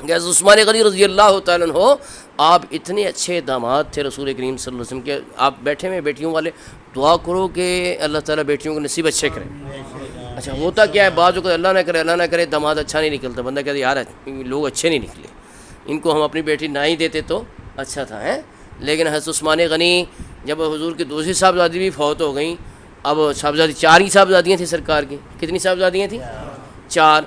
کہ حضرت عثمان غنی رضی اللہ تعالیٰ عنہ آپ اتنے اچھے داماد تھے رسول کریم صلی اللہ علیہ وسلم کے. آپ بیٹھے ہوئے بیٹیوں والے دعا کرو کہ اللہ تعالیٰ بیٹیوں کو نصیب اچھے کرے. اچھا ہوتا کیا ہے بعض اوقات اللہ نہ کرے داماد اچھا نہیں نکلتا, بندہ کہتا یار لوگ اچھے نہیں نکلے, ان کو ہم اپنی بیٹی نہ ہی دیتے تو اچھا تھا ہے. لیکن حضرت عثمان غنی جب حضور کی دوسری صاحبزادی بھی فوت ہو گئیں, اب صاحبزادی 4 ہی صاحبزادیاں تھیں سرکار کی. کتنی صاحبزادیاں تھیں؟ 4.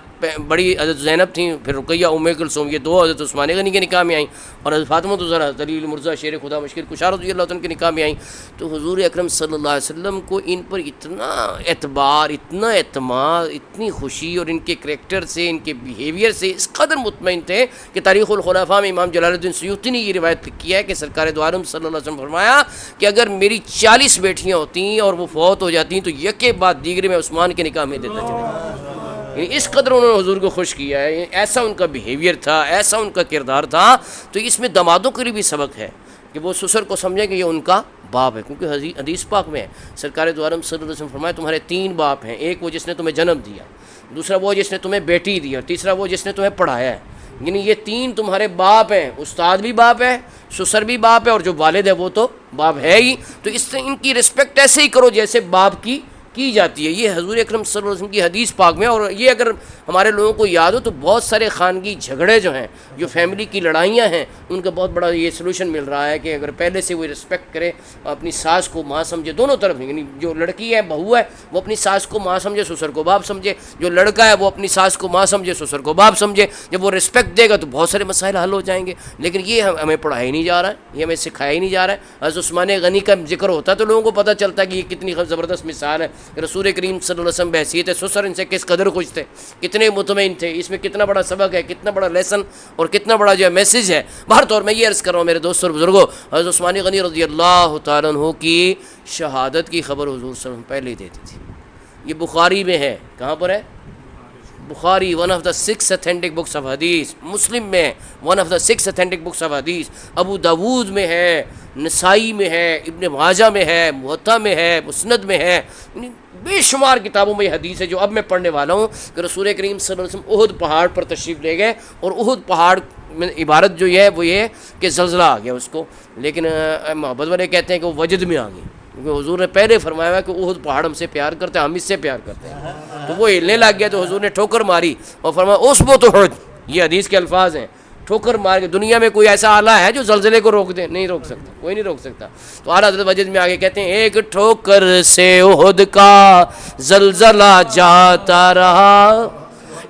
بڑی حضرت زینب تھیں, پھر رقیہ ام کلثوم, یہ 2 حضرت عثمان غنی کے نکاح میں آئیں, اور حضرت فاطمہ الزہرا دلیل مرزا شیر خدا مشکل کشا رضی اللہ عنہ کے نکاح میں آئیں. تو حضور اکرم صلی اللہ علیہ وسلم کو ان پر اتنا اعتبار, اتنا اعتماد, اتنی خوشی, اور ان کے کریکٹر سے, ان کے بیہیویئر سے اس قدر مطمئن تھے کہ تاریخ الخلفاء میں امام جلال الدین سیوطی نے یہ روایت کیا ہے کہ سرکار دو عالم صلی اللہ علیہ وسلم فرمایا کہ اگر میری 40 بیٹیاں ہوتیں اور وہ فوت ہو جاتی تو یکے بعد دیگرے میں عثمان کے نکاح میں دیتا چلا. اس قدر انہوں نے حضور کو خوش کیا ہے, ایسا ان کا بیہیویئر تھا, ایسا ان کا کردار تھا. تو اس میں دامادوں کے لیے بھی سبق ہے کہ وہ سسر کو سمجھیں کہ یہ ان کا باپ ہے, کیونکہ حدیث پاک میں ہے سرکار دو عالم صلی اللہ علیہ وسلم فرمایا تمہارے 3 باپ ہیں, ایک وہ جس نے تمہیں جنم دیا, دوسرا وہ جس نے تمہیں بیٹی دی, اور تیسرا وہ جس نے تمہیں پڑھایا ہے. یعنی یہ 3 تمہارے باپ ہیں, استاد بھی باپ ہے, سسر بھی باپ ہے, اور جو والد ہے وہ تو باپ ہے ہی. تو اس سے ان کی رسپیکٹ ایسے ہی کرو جیسے باپ کی جاتی ہے. یہ حضور اکرم صلی اللہ علیہ وسلم کی حدیث پاک میں. اور یہ اگر ہمارے لوگوں کو یاد ہو تو بہت سارے خانگی جھگڑے جو ہیں, جو فیملی کی لڑائیاں ہیں, ان کا بہت بڑا یہ سلوشن مل رہا ہے کہ اگر پہلے سے وہ رسپیکٹ کرے, اپنی ساس کو ماں سمجھے, دونوں طرف, یعنی جو لڑکی ہے بہو ہے وہ اپنی ساس کو ماں سمجھے, سسر کو باپ سمجھے, جو لڑکا ہے وہ اپنی ساس کو ماں سمجھے, سسر کو باپ سمجھے. جب وہ رسپیکٹ دے گا تو بہت سارے مسائل حل ہو جائیں گے. لیکن یہ ہمیں پڑھایا ہی نہیں جا رہا ہے, یہ ہمیں سکھایا ہی نہیں جا رہا ہے. حضرت عثمان غنی کا ذکر ہوتا تو لوگوں کو پتہ چلتا ہے کہ یہ کتنی زبردست مثال ہے. رسول کریم صلی اللہ علیہ وسلم بحیثیت سسر ان سے کس قدر خوش تھے, کتنے مطمئن تھے. اس میں کتنا بڑا سبق ہے, کتنا بڑا لیسن اور کتنا بڑا جو ہے میسج ہے. باہر طور میں یہ عرض کر رہا ہوں میرے دوستوں اور بزرگوں, حضرت عثمان غنی رضی اللہ تعالیٰ عنہ کی شہادت کی خبر حضور صلی اللہ علیہ وسلم پہلے ہی دیتی تھی. یہ بخاری میں ہے. کہاں پر ہے؟ Bukhari, one of the 6 authentic books of حدیث. مسلم میں one of the 6 authentic books of حدیث. ابو داود میں ہے, نسائی میں ہے, ابن ماجہ میں ہے, موطا میں ہے, مسند میں ہے. بے شمار کتابوں میں یہ حدیث ہے جو اب میں پڑھنے والا ہوں کہ رسول کریم صلی اللہ علیہ وسلم احد پہاڑ پر تشریف لے گئے, اور احد پہاڑ میں عبارت جو ہے وہ یہ کہ زلزلہ آ گیا اس کو, لیکن محبت والے کہتے ہیں کہ وہ وجد میں آ گئی, کیونکہ حضور نے پہلے فرمایا ہوا کہ احد پہاڑ ہم سے پیار کرتے ہیں, ہم اس سے پیار کرتے ہیں. تو وہ ہلنے لگ گیا تو حضور نے ٹھوکر ماری اور فرمایا اثبت احد. یہ حدیث کے الفاظ ہیں, ٹھوکر مار کے. دنیا میں کوئی ایسا آلہ ہے جو زلزلے کو روک دے؟ نہیں روک سکتا, کوئی نہیں روک سکتا. تو اعلیٰ حضرت وجد میں آگے کہتے ہیں ایک ٹھوکر سے احد کا زلزلہ جاتا رہا,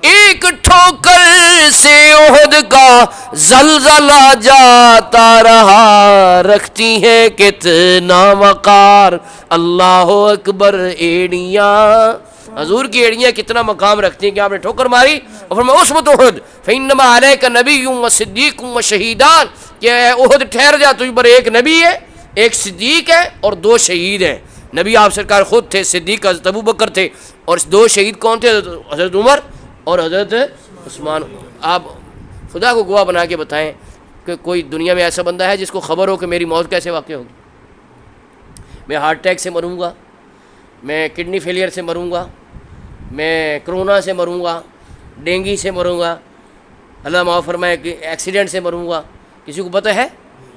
ایک ٹھوکر سے احد کا زلزلہ جاتا رہا, رکھتی ہے کتنا وقار اللہ اکبر ایڑیاں. حضور کی ایڑیاں کتنا مقام رکھتی ہیں کہ آپ نے ٹھوکر ماری اور فرمایا اثبت احد فانما علیک نبی و صدیق و شہیدان, کہ احد ٹھہر جا, تجھ پر ایک نبی ہے, ایک صدیق ہے, اور 2 شہید ہیں. نبی آپ سرکار خود تھے, صدیق حضرت ابو بکر تھے, اور 2 شہید کون تھے؟ حضرت عمر اور حضرت عثمان. آپ خدا کو گواہ بنا کے بتائیں کہ کوئی دنیا میں ایسا بندہ ہے جس کو خبر ہو کہ میری موت کیسے واقع ہوگی؟ میں ہارٹ اٹیک سے مروں گا, میں کڈنی فیلئر سے مروں گا, میں کرونا سے مروں گا, ڈینگی سے مروں گا, اللہ معاف فرمائے کہ ایکسیڈنٹ سے مروں گا. کسی کو پتہ ہے؟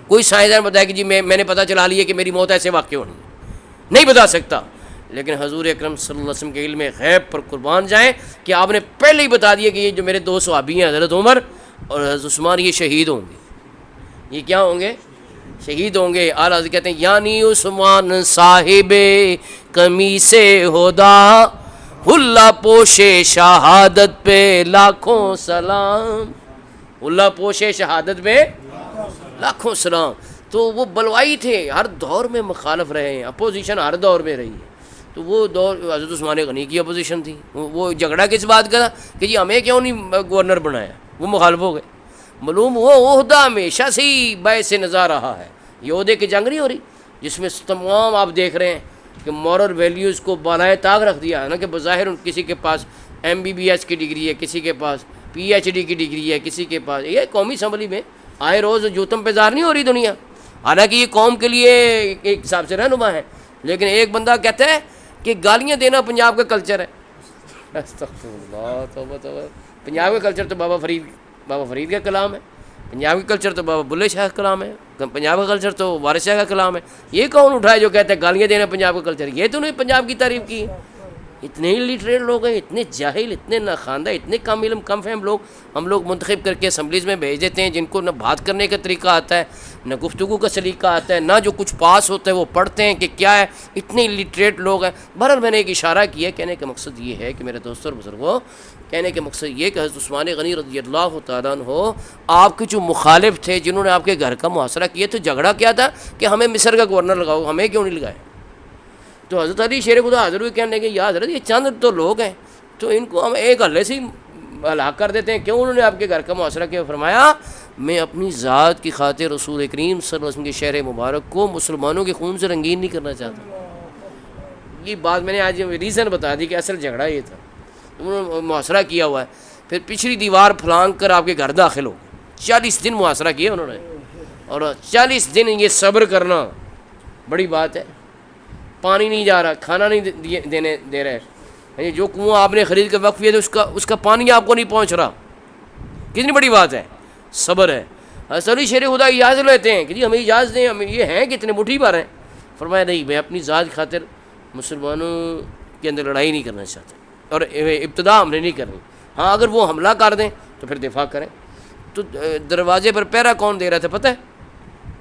کوئی سائنسدان بتایا کہ جی میں نے پتہ چلا لیا کہ میری موت ایسے واقع ہونی ہے؟ نہیں بتا سکتا. لیکن حضور اکرم صلی اللہ علیہ وسلم کے علم غیب پر قربان جائیں کہ آپ نے پہلے ہی بتا دیا کہ یہ جو میرے 2 صحابی ہیں حضرت عمر اور حضرت عثمان, یہ شہید ہوں گے. یہ کیا ہوں گے؟ شہید ہوں گے. اعلیٰ حضرت کہتے ہیں یعنی عثمان صاحب کمی سے ہدا, اللہ پوشے شہادت پہ لاکھوں سلام. اللہ پوشے شہادت پہ لاکھوں سلام. تو وہ بلوائی تھے, ہر دور میں مخالف رہے ہیں, اپوزیشن ہر دور میں رہی ہے. تو وہ دور حضرت عثمان غنی کی اپوزیشن تھی. وہ جھگڑا کس بات کا تھا کہ جی ہمیں کیوں نہیں گورنر بنایا, وہ مخالف ہو گئے. معلوم وہ عہدہ ہمیشہ سے ہی باعث نظر رہا ہے. یہ عہدے کی جنگ نہیں ہو رہی جس میں تمام آپ دیکھ رہے ہیں کہ مورل ویلیوز کو بالائے طاق رکھ دیا ہے نا, کہ بظاہر کسی کے پاس MBBS کی ڈگری ہے, کسی کے پاس PhD کی ڈگری ہے, کسی کے پاس. یہ قومی اسمبلی میں آئے روز جوتم پہ زار نہیں ہو رہی دنیا, حالانکہ یہ قوم کے لیے ایک حساب سے رہنما ہے. لیکن ایک بندہ کہتا ہے کہ گالیاں دینا پنجاب کا کلچر ہے. استغفر اللہ, توبہ توبہ. پنجاب کا کلچر تو بابا فرید بابا فرید کا کلام ہے، پنجاب کا کلچر تو بابا بلے شاہ کا کلام ہے، پنجاب کا کلچر تو وارث شاہ کا کلام ہے۔ یہ کون اٹھائے جو کہتے ہیں گالیاں دینا پنجاب کا کلچر؟ یہ تو نہیں پنجاب کی تعریف کی۔ اتنے لٹریٹ لوگ ہیں، اتنے جاہل، اتنے ناخواندہ، اتنے کم علم کم فہم لوگ ہم لوگ منتخب کر کے اسمبلیز میں بھیج دیتے ہیں، جن کو نہ بات کرنے کا طریقہ آتا ہے، نہ گفتگو کا سلیقہ آتا ہے، نہ جو کچھ پاس ہوتا ہے وہ پڑھتے ہیں کہ کیا ہے، اتنے لٹریٹ لوگ ہیں۔ بہرحال میں نے ایک اشارہ کیا، کہنے کا مقصد یہ ہے کہ میرے دوستوں اور بزرگوں، کہنے کے مقصد یہ کہ حضرت عثمان غنی رضی اللہ تعالیٰ عنہ آپ کے جو مخالف تھے، جنہوں نے آپ کے گھر کا محاصرہ کیا، تو جھگڑا کیا تھا کہ ہمیں مصر کا گورنر لگاؤ، ہمیں کیوں نہیں لگائے؟ تو حضرت علی شیر خدا حاضر ہوئے کہنے لگے یا حضرت یہ چند تو لوگ ہیں، تو ان کو ہم ایک ہلے سے ہی ہلاک کر دیتے ہیں، کیوں انہوں نے آپ کے گھر کا محاصرہ کیا؟ فرمایا میں اپنی ذات کی خاطر رسول کریم صلی اللہ علیہ وسلم کے شہر مبارک کو مسلمانوں کے خون سے رنگین نہیں کرنا چاہتا۔ یہ بات میں نے آج ریزن بتا دی کہ اصل جھگڑا یہ تھا، انہوں نے محاصرہ کیا ہوا ہے۔ پھر پچھلی دیوار پھلانگ کر آپ کے گھر داخل ہو گئے، 40 دن محاصرہ کیا انہوں نے، اور 40 دن یہ صبر کرنا بڑی بات ہے۔ پانی نہیں جا رہا، کھانا نہیں دے رہے، جو کنواں آپ نے خرید کے وقف کیا تھا اس کا پانی آپ کو نہیں پہنچ رہا، کتنی بڑی بات ہے، صبر ہے۔ حضرت علی شیر خدا اجازت لیتے ہیں کہ جی ہمیں اجازت دیں، ہمیں یہ ہیں کتنے مٹھی بھر ہیں۔ فرمایا نہیں، میں اپنی ذات کی خاطر مسلمانوں کے اندر لڑائی نہیں کرنا چاہتا، اور ابتدا ہم نے نہیں کرنی، ہاں اگر وہ حملہ کر دیں تو پھر دفاع کریں۔ تو دروازے پر پہرا کون دے رہا تھا پتہ ہے؟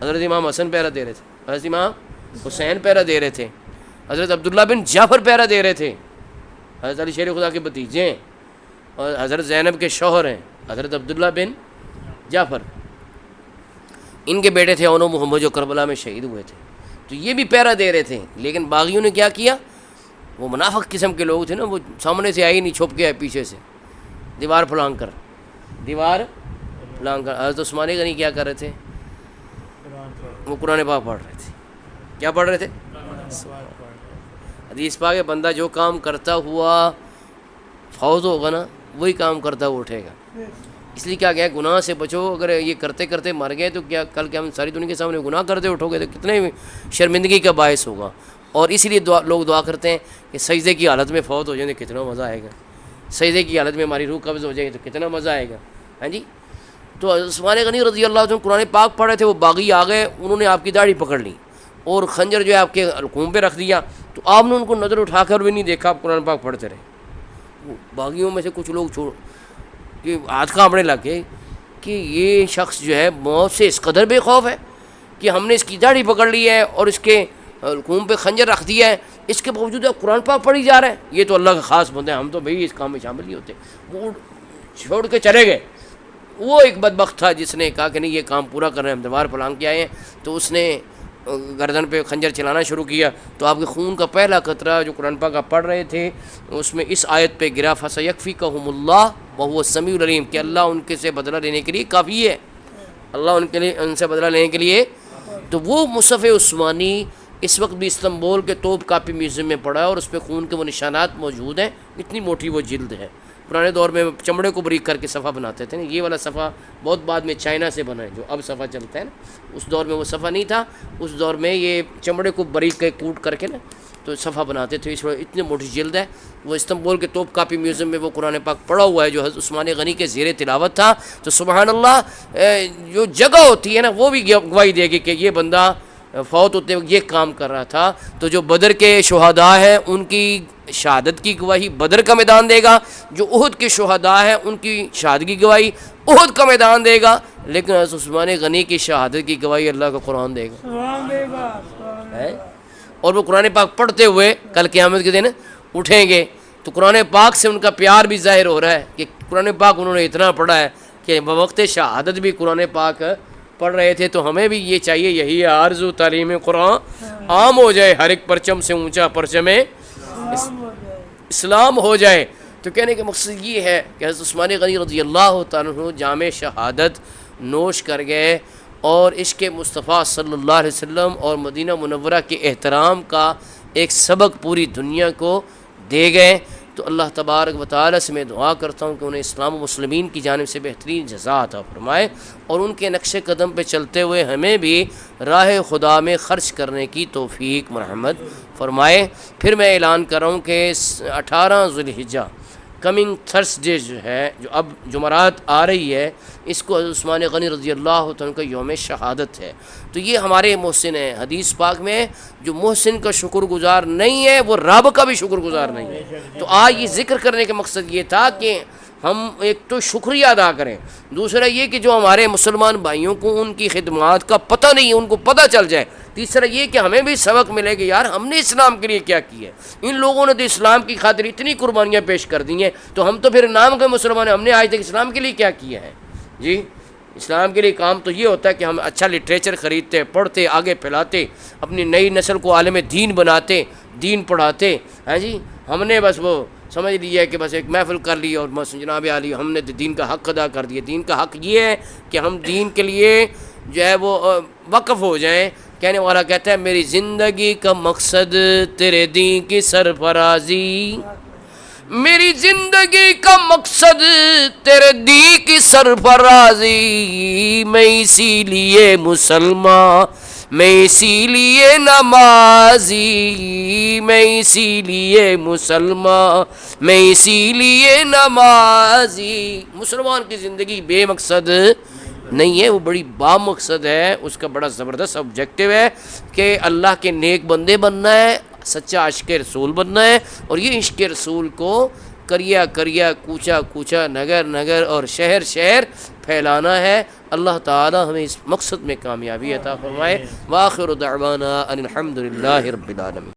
حضرت امام حسن پہرا دے رہے تھے، حضرت امام حسین پہرا دے رہے تھے، حضرت عبداللہ بن جعفر پہرا دے رہے تھے، حضرت علی شیر خدا کے بھتیجے ہیں، اور حضرت زینب کے شوہر ہیں حضرت عبداللہ بن جعفر، ان کے بیٹے تھے اونو محمد جو کربلا میں شہید ہوئے تھے، تو یہ بھی پہرا دے رہے تھے۔ لیکن باغیوں نے کیا کیا، وہ منافق قسم کے لوگ تھے نا، وہ سامنے سے آئی نہیں، چھپ کے آئے پیچھے سے، دیوار پھلانگ کر۔ حضرت عثمان غنی کیا کر رہے تھے؟ وہ قرآن پاک پڑھ رہے تھے۔ کیا پڑھ رہے تھے؟ حدیث پاک ہے بندہ جو کام کرتا ہوا فوت ہوگا نا، وہی کام کرتا ہوا اٹھے گا۔ اس لیے کیا گیا، گناہ سے بچو، اگر یہ کرتے کرتے مر گئے تو کیا کل کیا ساری دنیا کے سامنے گناہ کرتے اٹھو گے تو کتنے شرمندگی کا باعث ہوگا۔ اور اسی لیے لوگ دعا کرتے ہیں کہ سجدے کی حالت میں فوت ہو جائیں تو کتنا مزہ آئے گا، سجدے کی حالت میں ہماری روح قبض ہو جائے گی تو کتنا مزہ آئے گا۔ ہاں جی، تو عثمان غنی رضی اللہ عنہ قرآن پاک پڑھ رہے تھے، وہ باغی آ گئے، انہوں نے آپ کی داڑھی پکڑ لی اور خنجر جو ہے آپ کے القوم پہ رکھ دیا، تو آپ نے ان کو نظر اٹھا کر بھی نہیں دیکھا، آپ قرآن پاک پڑھتے رہے۔ باغیوں میں سے کچھ لوگ کہ ہاتھ کانپنے لگ گئے کہ یہ شخص جو ہے موت سے اس قدر بے خوف ہے کہ ہم نے اس کی داڑھی پکڑ لی ہے اور اس کے القوم پہ خنجر رکھ دیا ہے، اس کے باوجود قرآن پاک پڑھی جا رہا ہے، یہ تو اللہ کا خاص بندہ ہے، ہم تو بھئی اس کام میں شامل نہیں ہوتے۔ وہ چھوڑ کے چلے گئے۔ وہ ایک بدبخت تھا جس نے کہا کہ نہیں یہ کام پورا کر رہے ہیں، ہم دیوار پھلانگ کے آئے ہیں، تو اس نے گردن پہ خنجر چلانا شروع کیا، تو آپ کے خون کا پہلا قطرہ جو قرآن پاک آپ پڑھ رہے تھے اس میں اس آیت پہ گرا، فَسَيَكْفِيكَهُمُ اللَّهُ وَهُوَ السَّمِيعُ الْعَلِيمُ، کہ اللہ ان کے سے بدلہ لینے کے لیے کافی ہے، اللہ ان سے بدلہ لینے کے لیے۔ تو وہ مصحف عثمانی اس وقت بھی استنبول کے توپ کاپی میوزیم میں پڑا ہے، اور اس پہ خون کے وہ نشانات موجود ہیں، اتنی موٹی وہ جلد ہے۔ پرانے دور میں چمڑے کو باریک کر کے صفحہ بناتے تھے، یہ والا صفحہ بہت بعد میں چائنا سے بنا ہے، جو اب صفحہ چلتا ہے نا، اس دور میں وہ صفحہ نہیں تھا، اس دور میں یہ چمڑے کو باریک کوٹ کر کے نا تو صفحہ بناتے تھے، اس وقت اتنی موٹی جلد ہے۔ وہ استنبول کے توپ کاپی میوزیم میں وہ قرآن پاک پڑا ہوا ہے جو حضرت عثمان غنی کے زیر تلاوت تھا۔ تو سبحان اللہ، جو جگہ ہوتی ہے نا وہ بھی گواہی دے گی کہ یہ بندہ فوت ہوتے وقت یہ کام کر رہا تھا۔ تو جو بدر کے شہداء ہیں ان کی شہادت کی گواہی بدر کا میدان دے گا، جو احد کے شہداء ہیں ان کی شہادت کی گواہی احد کا میدان دے گا، لیکن حضرت عثمان غنی کی شہادت کی گواہی اللہ کا قرآن دے گا۔ اور وہ قرآن پاک پڑھتے ہوئے کل قیامت کے دن اٹھیں گے، تو قرآن پاک سے ان کا پیار بھی ظاہر ہو رہا ہے کہ قرآن پاک انہوں نے اتنا پڑھا ہے کہ بوقت شہادت بھی قرآن پاک پڑھ رہے تھے۔ تو ہمیں بھی یہ چاہیے، یہی آرزو تعلیم قرآن عام ہو جائے، ہر ایک پرچم سے اونچا پرچم اسلام ہو جائے۔ تو کہنے کا مقصد یہ ہے کہ حضرت عثمان غنی رضی اللہ تعالیٰ عنہ جام شہادت نوش کر گئے، اور عشق مصطفیٰ صلی اللہ علیہ وسلم اور مدینہ منورہ کے احترام کا ایک سبق پوری دنیا کو دے گئے۔ تو اللہ تبارک و تعالیٰ سے میں دعا کرتا ہوں کہ انہیں اسلام و مسلمین کی جانب سے بہترین جزا عطا فرمائے، اور ان کے نقش قدم پہ چلتے ہوئے ہمیں بھی راہ خدا میں خرچ کرنے کی توفیق مرحمت فرمائے۔ پھر میں اعلان کر رہا ہوں کہ 18 ذوالحجہ کمنگ تھرسڈے جو ہے، جو اب جمعرات آ رہی ہے، اس کو حضرت عثمان غنی رضی اللہ عنہ کا یوم شہادت ہے۔ تو یہ ہمارے محسن ہیں۔ حدیث پاک میں جو محسن کا شکر گزار نہیں ہے وہ رب کا بھی شکر گزار نہیں ہے۔ تو آج یہ ذکر کرنے کا مقصد یہ تھا کہ ہم ایک تو شکریہ ادا کریں، دوسرا یہ کہ جو ہمارے مسلمان بھائیوں کو ان کی خدمات کا پتہ نہیں ہے ان کو پتہ چل جائے، تیسرا یہ کہ ہمیں بھی سبق ملے کہ یار ہم نے اسلام کے لیے کیا کیا ہے۔ ان لوگوں نے تو اسلام کی خاطر اتنی قربانیاں پیش کر دی ہیں، تو ہم تو پھر نام کے مسلمان ہیں، ہم نے آج تک اسلام کے لیے کیا کیا ہے؟ جی اسلام کے لیے کام تو یہ ہوتا ہے کہ ہم اچھا لٹریچر خریدتے، پڑھتے، آگے پھیلاتے، اپنی نئی نسل کو عالم دین بناتے، دین پڑھاتے۔ ہاں جی ہم نے بس وہ سمجھ لیا کہ بس ایک محفل کر لی اور بس جناب عالی ہم نے دین کا حق ادا کر دیا۔ دین کا حق یہ ہے کہ ہم دین کے لیے جو ہے وہ وقف ہو جائیں۔ کہنے والا کہتا ہے میری زندگی کا مقصد تیرے دین کی سرفرازی، میری زندگی کا مقصد تیرے دین کی سرفرازی، میں اسی لیے مسلمان، میں اسی لیے نمازی، میں اسی لیے مسلمان، میں اسی لیے نمازی۔ مسلمان کی زندگی بے مقصد نہیں ہے، وہ بڑی با مقصد ہے، اس کا بڑا زبردست آبجیکٹو ہے کہ اللہ کے نیک بندے بننا ہے، سچا عشق رسول بننا ہے، اور یہ عشق رسول کو کریا کریا، کوچا کوچا، نگر نگر اور شہر شہر پھیلانا ہے۔ اللہ تعالی ہمیں اس مقصد میں کامیابی عطا فرمائے۔ وآخر دعوانا ان الحمد للہ رب العالمین۔